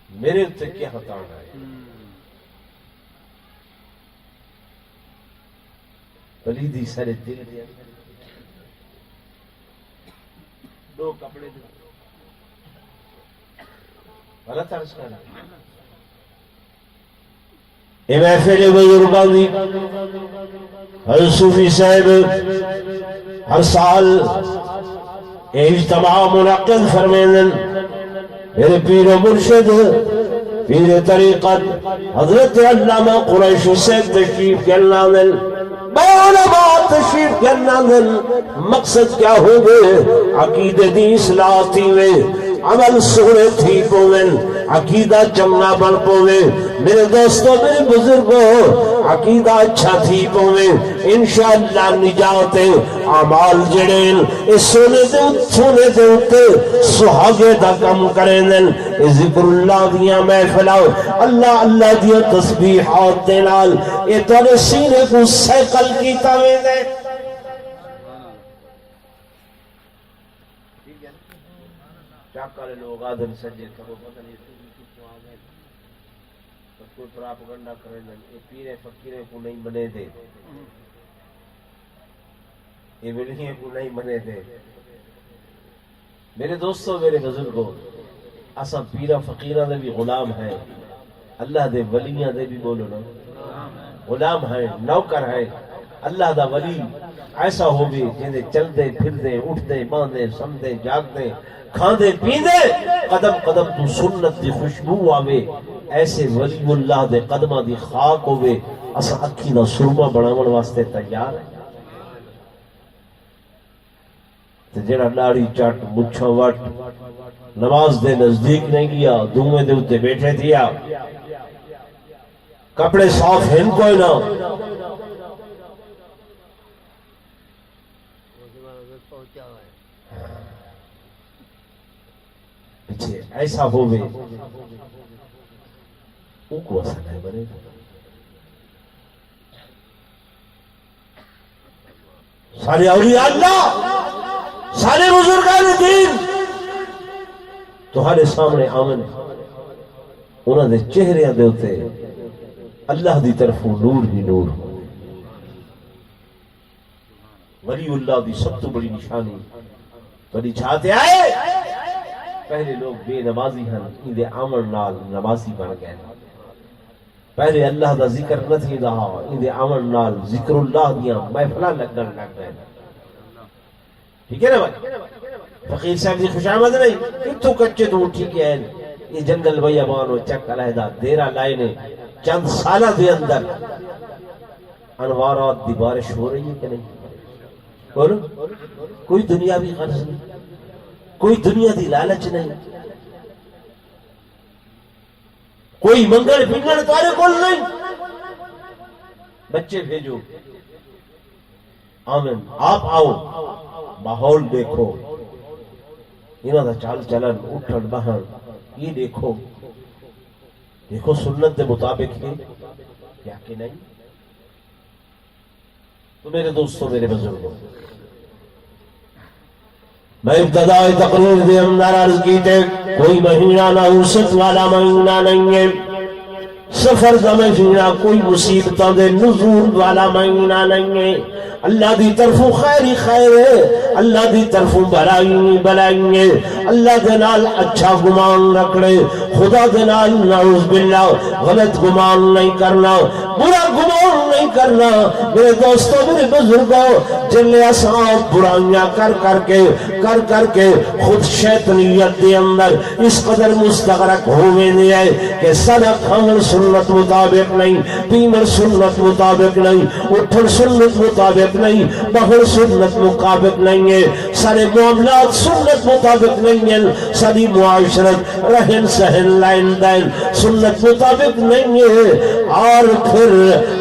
میرے اتنے کیا ہتانا ہے؟ پلیدی سارے دل دیا دو کپڑے دے غلط عرض کرنا اے محفل بزرگاں دی ہر صوفی صاحب ہر سال اجتماع منعقد فرمائیں میرے پیر و مرشد پیر طریقت حضرت علامہ قریشی سے تشریف کرنا دل علماء تشریف کرنا دل مقصد کیا ہو گئے عقیدہ دی اصلاح تھی وے عمل سونے تھی پوین عقیدہ چمنا بن پوے میرے دوستوں میرے بزرگوں عقیدہ اچھا تھی پوے انشاءاللہ نجات اعمال جڑین اس سونے دے اتے سہاگے دا کم کریں دن ذکر اللہ دیا محفلہ اللہ اللہ دیا تسبیحات دے نال اے تورے سینے کو سیکل کی تاوے دے چاکالے لوگ آدھن سجے کرو پتہ نہیں تو آ گئے کوئی پراپگنڈا کریں یہ پیرے فقیرے کو نہیں بنے دے یہ ولیوں کو نہیں بنے دے میرے دوستوں میرے بزرگوں اساں پیرا فقیرہ دے بھی غلام ہیں اللہ دے ولیاں دے بھی بولو نا غلام ہیں نوکر ہیں اللہ دا ولی ایسا ہو بھی جنہیں چل دے پھر دے اٹھ دے باندھے سم دے جاگ دے کھاندے پیندے قدم قدم تو سنت دی خوشبو آوے ایسے ولی اللہ دے قدمہ دی خاک ہوئے اسا اکھی دا سرما بڑھاون واسطے تیار ہے جڑا داڑھی چٹ مچھاں وٹ نماز دے نزدیک نہیں گیا دھوئیں دے اتے بیٹھے دیا کپڑے صاف ہیں کوئی نہ پیچھے ایسا ہوئے ان کو اثر نہیں بنے سارے اولیاء اللہ سارے بزرگان دین تمہارے سامنے آمن انہوں نے چہرے دے ہوتے اللہ دی طرف نور ہی نور ولی اللہ دی سب تو بڑی نشانی بڑی چھاتے آئے پہلے لوگ بے نمازی ہیں اندے آمن نال نمازی بن گئے پہلے اللہ دا ذکر نہ تھی رہا اندے آمن نال ذکر اللہ دیا محفلہ لگن لگ گئے ٹھیک ہے نا بھائی فقیر صاحب دی خوش آمد نہیں کتوں کچے تو اٹھی کے ہیں یہ جنگل بھائی امانو چک علیحدہ دیرہ لائنے چند سالہ دے اندر انوارات دی بارش ہو رہی ہے کہ نہیں بولو کوئی دنیا بھی غرض نہیں کوئی دنیا دی لالچ نہیں کوئی منگل پنگل تارے کول نہیں بچے بھیجو آمین آپ آؤ ماحول دیکھو انہاں دا چال چلن اٹھن بہن یہ دیکھو دیکھو سنت دے مطابق ہے کیا کہ نہیں تو میرے دوستوں میرے بزرگوں میں ابتدائی تقریر دے اندر عرض کی تے کوئی مہینہ نہ اوسط والا مہینہ نہیں ہے سفر کا مہینہ کوئی مصیبتوں دے نزول والا مہینہ نہیں ہے اللہ دی طرف خیری خیر ہے اللہ دی طرف بلائی بلائی ہے اللہ دے نال اچھا گمان رکھنے خدا دے نال نعوذ باللہ غلط گمان نہیں کرنا برا گمان نہیں کرنا میرے دوستوں میرے بزرگوں جنہیں اساں برائیاں کر کے خود شیطنیت دے اندر اس قدر مستغرق ہوئے نہیں ہے کہ صدق کھان سنت مطابق نہیں پیمر سنت مطابق نہیں اٹھن سنت مطابق نہیں بہر سنت مطابق نہیں ہے سارے معاملات سنت مطابق نہیں ہیں ساری معاشرت رہن سہن لائن دین سنت مطابق نہیں ہے اور پھر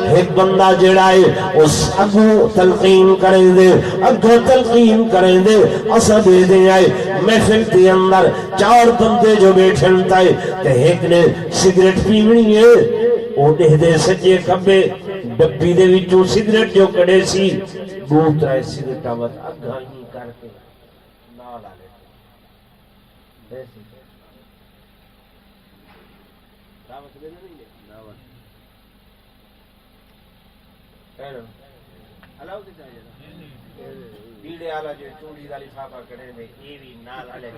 ایک بندہ جڑا ہے اس اگو تلقین کریں دے اگو تلقین کریں دے اسا دے دے آئے محفل کے اندر چار بندے جو بیٹھنتا ہے تے ایک نے سگریٹ پیونی ہے او دے سجے کبے ڈبی دے وچوں سگریٹ جو کڑے سی بوت رہے سگریٹ آوت اگاں ہی کر کے نال آ لے دعوت دینے نہیں ہے دعوت کہنا الاؤ تے جائے بیڑے والا جو چوڑی دا لفافہ کرے نے یہ بھی نال والے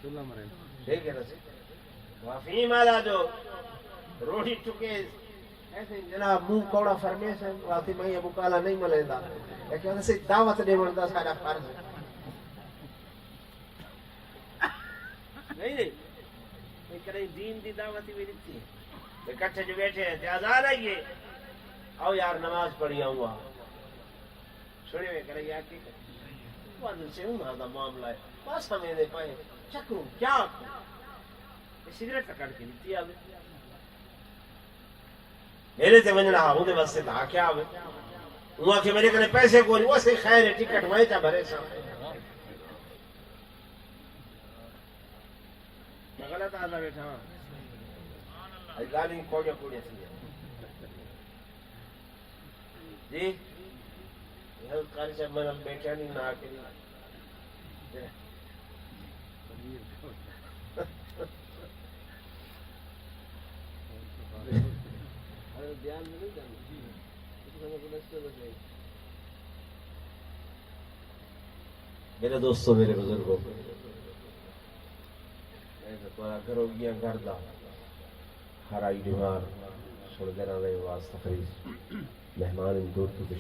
سننا مرے ٹھیک ہے نا وافی مالا جو روٹی چکے ایسے جناب منہ کوڑا فرمیش ہے واقعی میں ابو کالا نہیں ملیندا لیکن اسے دعوت دے وندا ساڈا فرض ہے نہیں نہیں کرے دین دی دعوت بھی دتی ہے اکٹھے جو بیٹھے ہیں تے اذان آئیے آؤ یار نماز پڑھی آؤں گا سنے ہوئے کرے یار کی وادن سے ہوں معاملہ ہے بس ہمیں دے پائے چکروں کیا سگریٹ کٹ کے دتی آوے میرے تے ونجنا ہوں دے واسطے تا کیا آوے وہاں کہ میرے کنے پیسے کوئی واسے خیر ہے ٹکٹ میں چا بھرے سا میں غلط آدھا بیٹھا ہاں گالی کوڑیا کوڑیا تھی جی قاری صاحب میں بیٹھا نہیں نہ آکے میرے دوستوں میرے بزرگوں گھروں گیا گھر دا ہرائی ڈیمار سن دینا لے واسطہ خرید مہمان دور تو